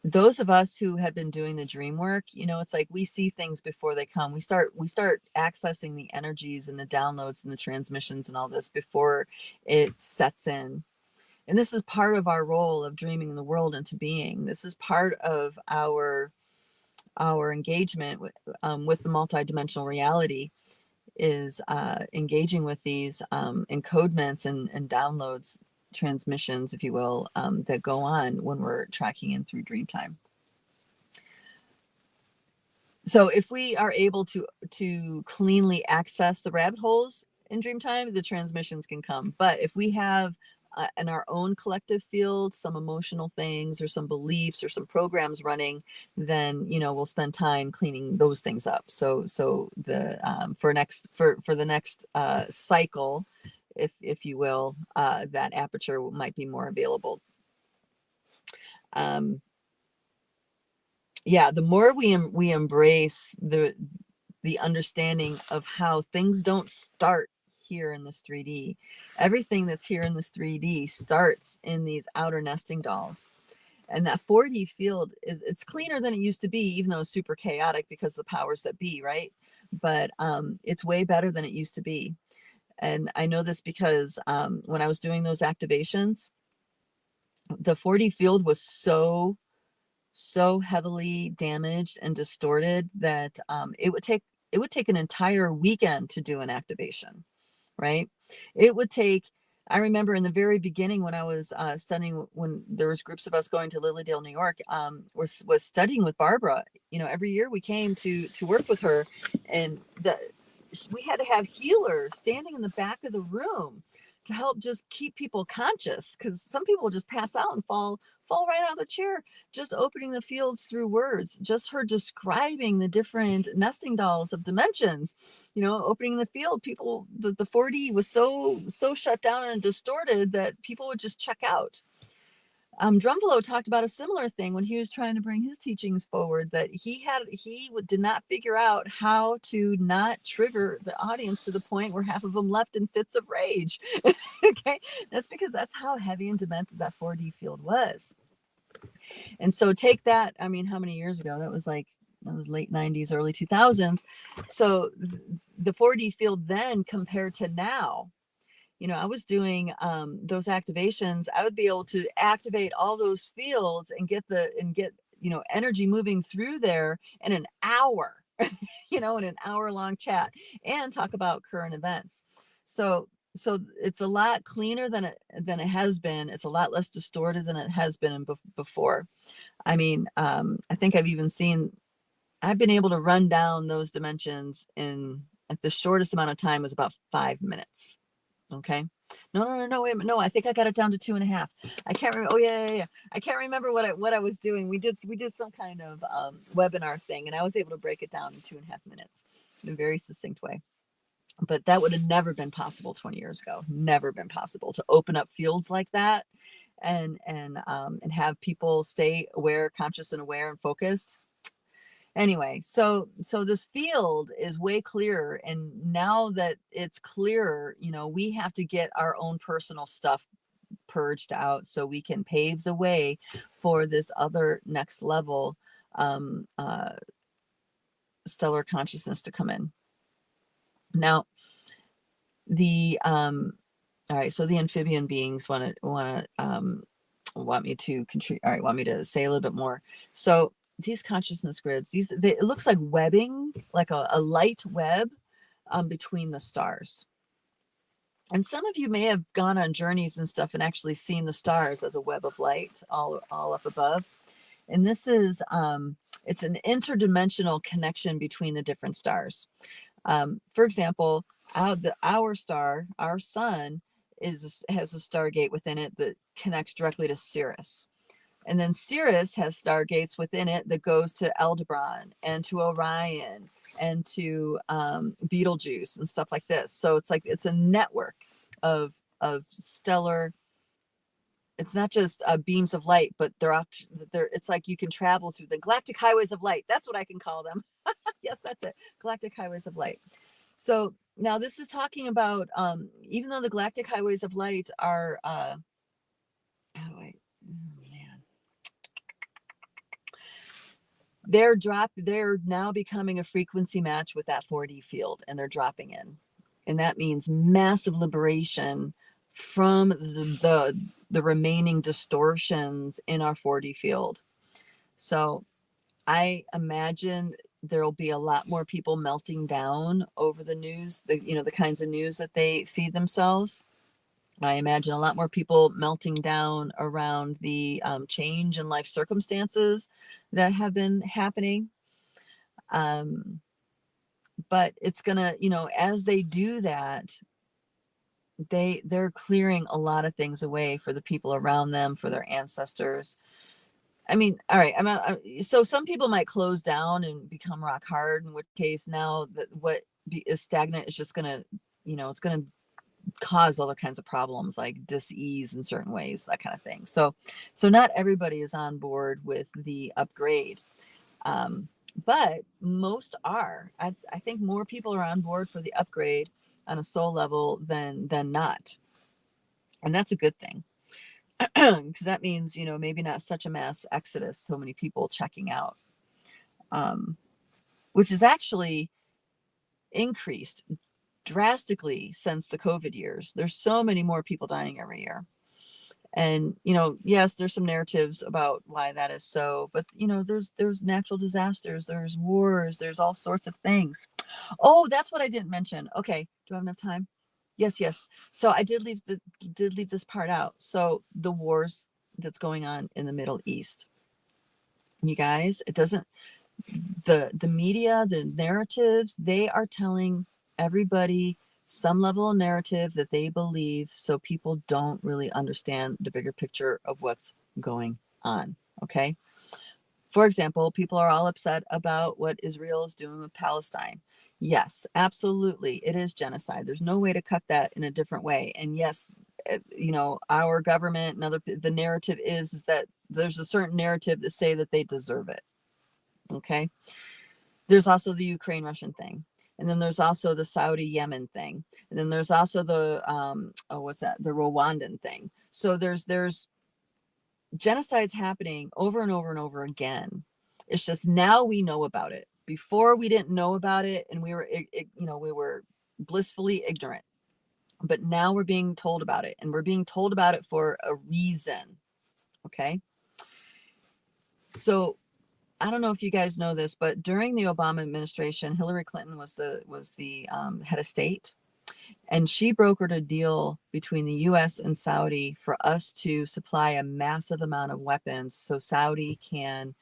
Those of us who have been doing the dream work, it's like we see things before they come. We start accessing the energies and the downloads and the transmissions and all this before it sets in. And this is part of our role of dreaming the world into being. This is part of our engagement with the multidimensional reality, is engaging with these encodements and downloads, transmissions, if you will, that go on when we're tracking in through Dreamtime. So if we are able to cleanly access the rabbit holes in Dreamtime, the transmissions can come. But if we have in our own collective field some emotional things or some beliefs or some programs running, then we'll spend time cleaning those things up. So the for the next cycle, if you will, that aperture might be more available. Yeah, the more we embrace the understanding of how things don't start here in this 3D. Everything that's here in this 3D starts in these outer nesting dolls. And that 4D field it's cleaner than it used to be, even though it's super chaotic because of the powers that be, right? But it's way better than it used to be. And I know this because when I was doing those activations, the 4D field was so heavily damaged and distorted that it would take an entire weekend to do an activation, right? It would take, I remember in the very beginning when I was studying, when there was groups of us going to Lilydale, New York, was studying with Barbara. Every year we came to work with her, and we had to have healers standing in the back of the room to help just keep people conscious, because some people just pass out and fall fall right out of the chair, just opening the fields through words, just her describing the different nesting dolls of dimensions, opening the field. People, the 4D was so shut down and distorted that people would just check out. Drumvelo talked about a similar thing when he was trying to bring his teachings forward, that he did not figure out how to not trigger the audience to the point where half of them left in fits of rage. Okay, that's because that's how heavy and demented that 4D field was. And so take that, I mean, how many years ago? That was late 90s, early 2000s. So the 4D field then compared to now, I was doing those activations. I would be able to activate all those fields and get energy moving through there in an hour, in an hour-long chat, and talk about current events. So it's a lot cleaner than it has been. It's a lot less distorted than it has been before. I mean, I think I've been able to run down those dimensions at the shortest amount of time was about 5 minutes. Okay. No, wait a minute. No, I think I got it down to 2.5. I can't remember. Oh yeah. I can't remember what I was doing. We did some kind of webinar thing, and I was able to break it down in 2.5 minutes in a very succinct way. But that would have never been possible 20 years ago. Never been possible to open up fields like that and have people stay aware, conscious and aware and focused. Anyway, so this field is way clearer, and now that it's clearer, we have to get our own personal stuff purged out so we can pave the way for this other next level stellar consciousness to come in. Now, all right, so the amphibian beings want me to contribute. All right, want me to say a little bit more. So these consciousness grids, it looks like webbing, like a light web between the stars. And some of you may have gone on journeys and stuff and actually seen the stars as a web of light all up above. And this is, it's an interdimensional connection between the different stars. For example, our star, our sun, has a Stargate within it that connects directly to Sirius. And then Sirius has stargates within it that goes to Aldebaran and to Orion and to Betelgeuse and stuff like this. So it's a network of stellar. It's not just beams of light, but it's like you can travel through the galactic highways of light. That's what I can call them. Yes, that's it. Galactic highways of light. So now this is talking about, even though the galactic highways of light are, they're now becoming a frequency match with that 4D field, and they're dropping in. And that means massive liberation from the remaining distortions in our 4D field. So I imagine there'll be a lot more people melting down over the news, the kinds of news that they feed themselves. I imagine a lot more people melting down around the change in life circumstances that have been happening. But it's gonna, as they do that, they're clearing a lot of things away for the people around them, for their ancestors. I mean, all right, so some people might close down and become rock hard, in which case now that what is stagnant is just gonna, it's gonna cause other kinds of problems like dis-ease in certain ways, that kind of thing. So not everybody is on board with the upgrade, but most are. I think more people are on board for the upgrade on a soul level than not, and that's a good thing, because that means maybe not such a mass exodus, so many people checking out, which is actually increased drastically since the COVID years. There's so many more people dying every year. And, yes, there's some narratives about why that is so, but there's natural disasters, there's wars, there's all sorts of things. Oh, that's what I didn't mention. Okay. Do I have enough time? Yes. So I did leave this part out. So the wars that's going on in the Middle East, you guys, it doesn't, the media, the narratives, they are telling everybody some level of narrative that they believe, so people don't really understand the bigger picture of what's going on. Okay. For example, people are all upset about what Israel is doing with Palestine. Yes, absolutely. It is genocide. There's no way to cut that in a different way. And yes, our government and the narrative is that there's a certain narrative that say that they deserve it. Okay. There's also the Ukraine Russian thing. And then there's also the Saudi Yemen thing. And then there's also the, the Rwandan thing. So there's genocide's happening over and over and over again. It's just now we know about it. Before we didn't know about it, and we were blissfully ignorant. But now we're being told about it, and we're being told about it for a reason. Okay. So I don't know if you guys know this, but during the Obama administration, Hillary Clinton was the head of state. And she brokered a deal between the U.S. and Saudi for us to supply a massive amount of weapons so Saudi can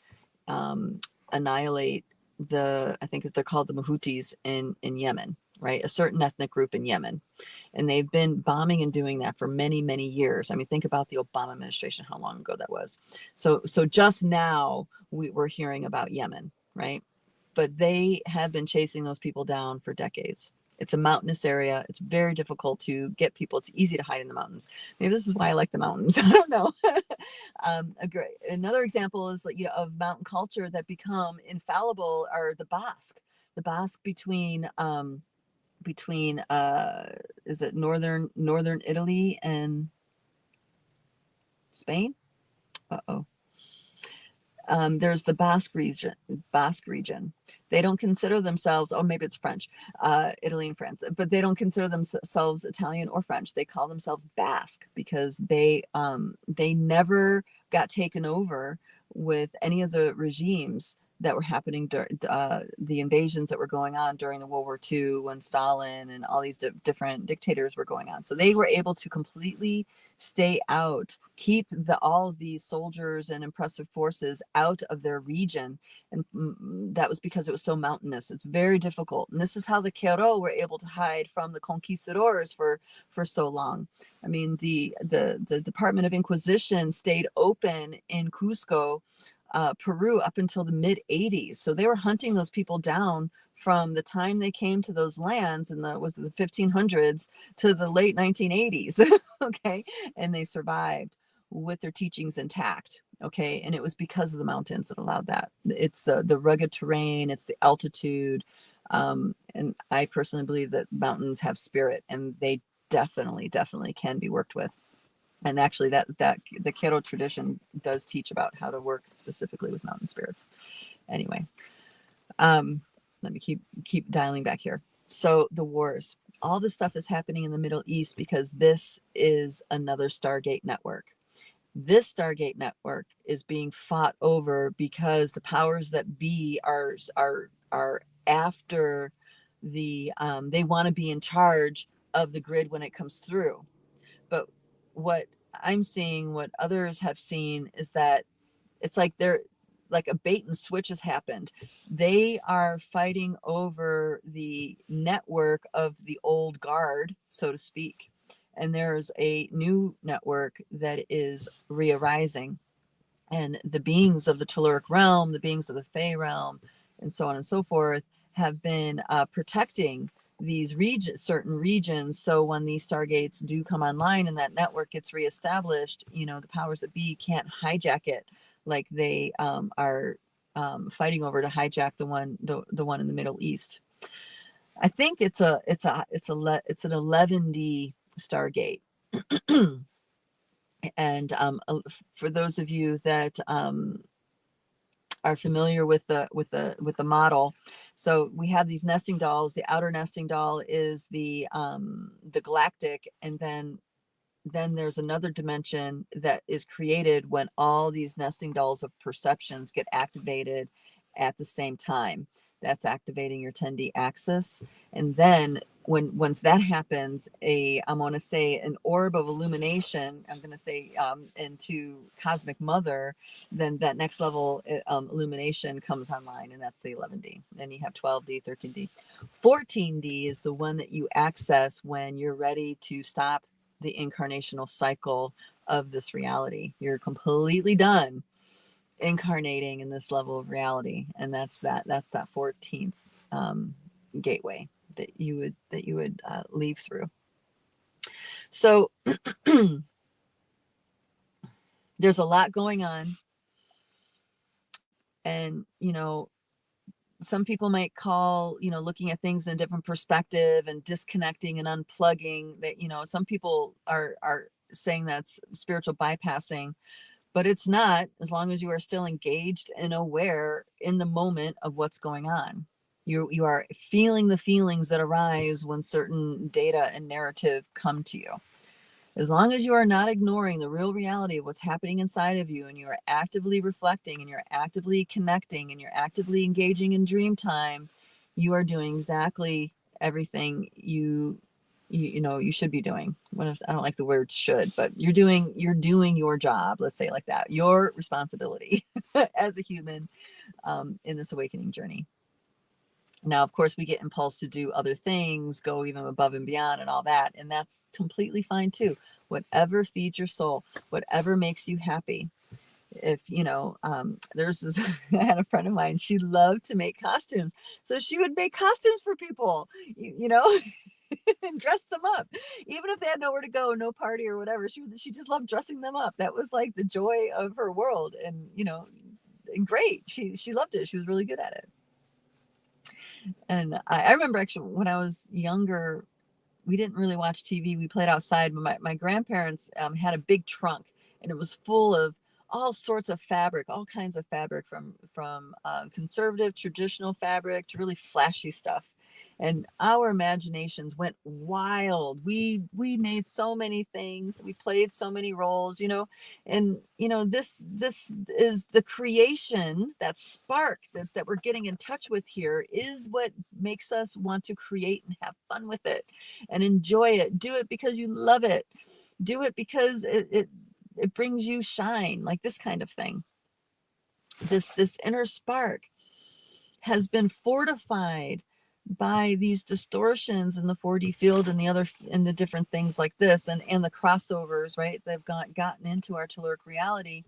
annihilate I think they're called the Houthis in Yemen, right? A certain ethnic group in Yemen. And they've been bombing and doing that for many, many years. I mean, think about the Obama administration, how long ago that was. So just now we're hearing about Yemen, right? But they have been chasing those people down for decades. It's a mountainous area. It's very difficult to get people. It's easy to hide in the mountains. Maybe this is why I like the mountains. I don't know. Another example is of mountain culture that become infallible are the Basque. The Basque between is it northern Italy and Spain? There's the Basque region. They don't consider themselves, oh, maybe it's French, Italy and France, but they don't consider themselves Italian or French. They call themselves Basque because they never got taken over with any of the regimes that were happening, the invasions that were going on during the World War II when Stalin and all these different dictators were going on. So they were able to completely stay out, keep all of these soldiers and impressive forces out of their region. And that was because it was so mountainous. It's very difficult. And this is how the Quero were able to hide from the conquistadors for so long. I mean, the Department of Inquisition stayed open in Cusco, Peru, up until the mid 80s. So they were hunting those people down from the time they came to those lands in the 1500s to the late 1980s. Okay. And they survived with their teachings intact. Okay. And it was because of the mountains that allowed that. It's the rugged terrain, it's the altitude. And I personally believe that mountains have spirit, and they definitely can be worked with. And actually that the Quero tradition does teach about how to work specifically with mountain spirits. Anyway, let me keep dialing back here. So the wars, all this stuff is happening in the Middle East because this is another Stargate network. This Stargate network is being fought over because the powers that be are after they want to be in charge of the grid when it comes through. But what I'm seeing, what others have seen, is that it's like they're like a bait and switch has happened. They are fighting over the network of the old guard, so to speak. And there's a new network that is re-arising. And the beings of the Telluric realm, the beings of the Fey realm, and so on and so forth, have been protecting these certain regions. So when these Stargates do come online and that network gets reestablished, the powers that be can't hijack it like they are fighting over to hijack the one in the Middle East. I think it's an 11D Stargate. And for those of you that are familiar with the model, so we have these nesting dolls. The outer nesting doll is the galactic, and then there's another dimension that is created when all these nesting dolls of perceptions get activated at the same time. That's activating your 10D axis. And then once that happens, I'm going to say an orb of illumination, I'm going to say into Cosmic Mother, then that next level illumination comes online, and that's the 11D. Then you have 12D, 13D. 14D is the one that you access when you're ready to stop the incarnational cycle of this reality. You're completely done. incarnating in this level of reality. And that's that 14th gateway that you would leave through. So there's a lot going on. And, some people might call, looking at things in a different perspective and disconnecting and unplugging, that, some people are saying that's spiritual bypassing, but it's not, as long as you are still engaged and aware in the moment of what's going on. You are feeling the feelings that arise when certain data and narrative come to you. As long as you are not ignoring the real reality of what's happening inside of you, and you are actively reflecting, and you're actively connecting, and you're actively engaging in dream time, you are doing exactly everything you should be doing. I don't like the word should, but you're doing your job. Let's say it like that. Your responsibility as a human in this awakening journey. Now, of course, we get impulse to do other things, go even above and beyond and all that. And that's completely fine too. Whatever feeds your soul, whatever makes you happy. If, there's this, I had a friend of mine, she loved to make costumes. So she would make costumes for people, and dress them up. Even if they had nowhere to go, no party or whatever, she just loved dressing them up. That was like the joy of her world. And, and great. She loved it. She was really good at it. And I remember actually when I was younger, we didn't really watch TV. We played outside. But my grandparents had a big trunk, and it was full of all sorts of fabric, all kinds of fabric, from conservative, traditional fabric to really flashy stuff. And our imaginations went wild. We made so many things. We played so many roles, and this is the creation, that spark that we're getting in touch with here, is what makes us want to create and have fun with it and enjoy it. Do it because you love it. Do it because it brings you shine, like this kind of thing. This inner spark has been fortified by these distortions in the 4D field and the different things like this, and the crossovers, right? They've gotten into our telluric reality.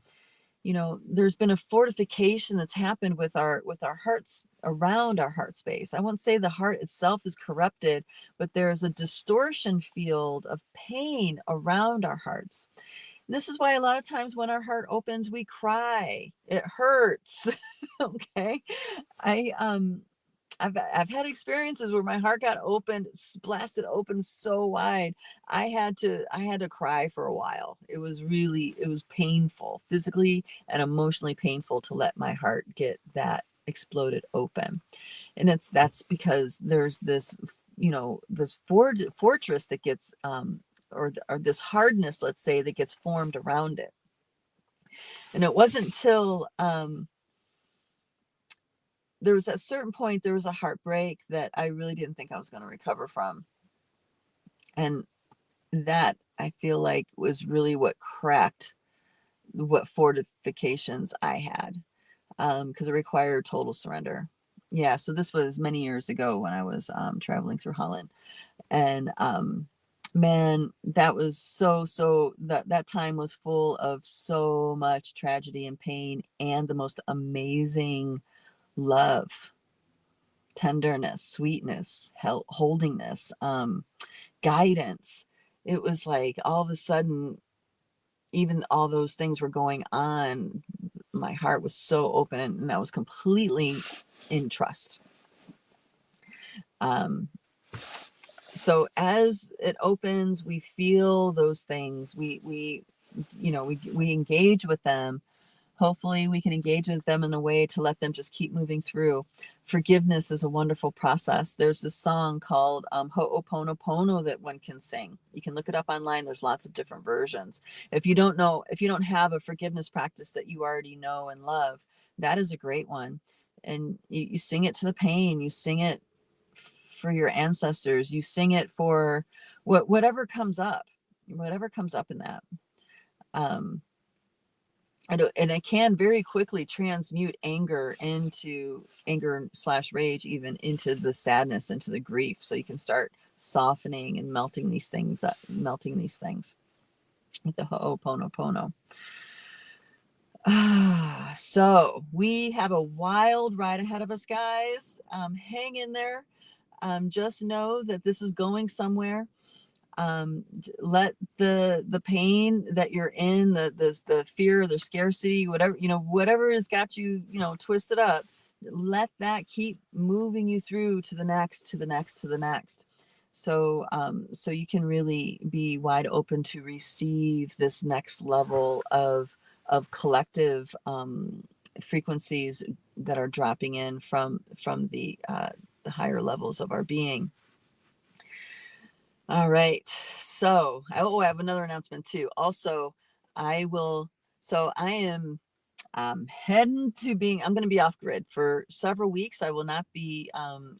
There's been a fortification that's happened with our hearts, around our heart space. I won't say the heart itself is corrupted, but there's a distortion field of pain around our hearts. This is why a lot of times when our heart opens, we cry. It hurts. Okay. I've had experiences where my heart got opened, blasted open so wide, I had to cry for a while. It was painful, physically and emotionally painful, to let my heart get that exploded open. And that's because there's this, this fortress that gets, or this hardness, let's say, that gets formed around it. And it wasn't until, there was at a certain point, there was a heartbreak that I really didn't think I was going to recover from. And that, I feel like, was really what cracked what fortifications I had, because it required total surrender. Yeah, so this was many years ago when I was traveling through Holland. And man, that was that time was full of so much tragedy and pain, and the most amazing love, tenderness, sweetness, holdingness, guidance. It was like all of a sudden, even all those things were going on, my heart was so open, and I was completely in trust. So as it opens, we feel those things. We engage with them. Hopefully we can engage with them in a way to let them just keep moving through. Forgiveness is a wonderful process. There's this song called Ho'oponopono that one can sing. You can look it up online. There's lots of different versions. If you don't have a forgiveness practice that you already know and love, that is a great one. And you sing it to the pain. You sing it for your ancestors. You sing it for whatever comes up in that. And it can very quickly transmute anger / rage, even into the sadness, into the grief. So you can start softening and melting these things with the Ho'oponopono. So we have a wild ride ahead of us, guys. Hang in there. Just know that this is going somewhere. Let the pain that you're in, the fear, the scarcity, whatever, whatever has got you, twisted up, let that keep moving you through to the next, to the next, to the next. So so you can really be wide open to receive this next level of collective frequencies that are dropping in from the higher levels of our being. All right. So, I have another announcement too. Also, I will, so I am heading to I'm going to be off grid for several weeks. I will not be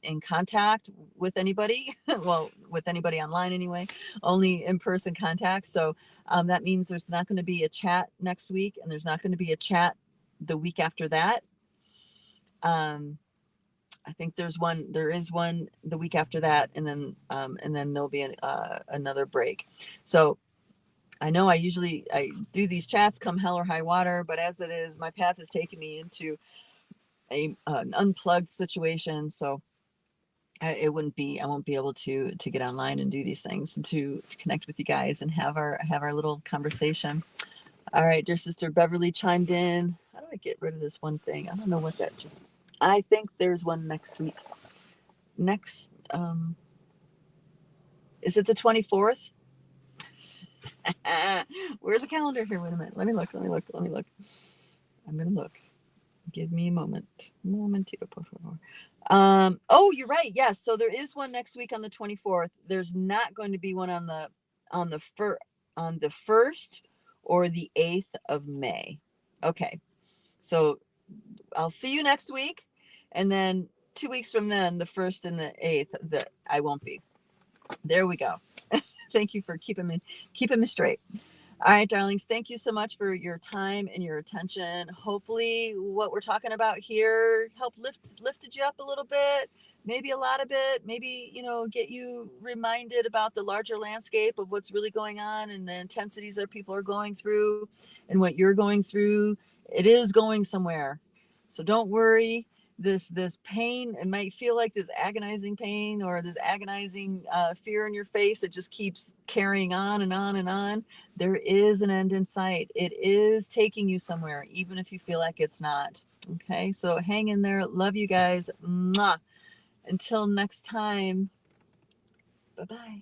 in contact with anybody. Well, with anybody online anyway, only in-person contact. So that means there's not going to be a chat next week, and there's not going to be a chat the week after that. I think there is one the week after that, and then there'll be another break. So I know I do these chats come hell or high water, but as it is, my path is taking me into an unplugged situation. So I won't be able to get online and do these things, and to connect with you guys and have our little conversation. All right, dear sister Beverly chimed in. How do I get rid of this one thing? I don't know what that just. I think there's one next week. Next, is it the 24th? Where's the calendar here? Wait a minute. Let me look. I'm gonna look. Give me a moment. Momentito, por favor. Oh, you're right. Yes. So there is one next week on the 24th. There's not going to be one on the 1st or the 8th of May. Okay. So I'll see you next week, and then 2 weeks from then, the 1st and the 8th, I won't be. There we go. Thank you for keeping me straight. All right, darlings, thank you so much for your time and your attention. Hopefully what we're talking about here helped lifted you up a little bit, maybe a lot of it, maybe, get you reminded about the larger landscape of what's really going on and the intensities that people are going through and what you're going through. It is going somewhere. So don't worry. This pain, it might feel like this agonizing pain or this agonizing fear in your face that just keeps carrying on and on and on. There is an end in sight. It is taking you somewhere, even if you feel like it's not. Okay, so hang in there. Love you guys. Mwah. Until next time. Bye-bye.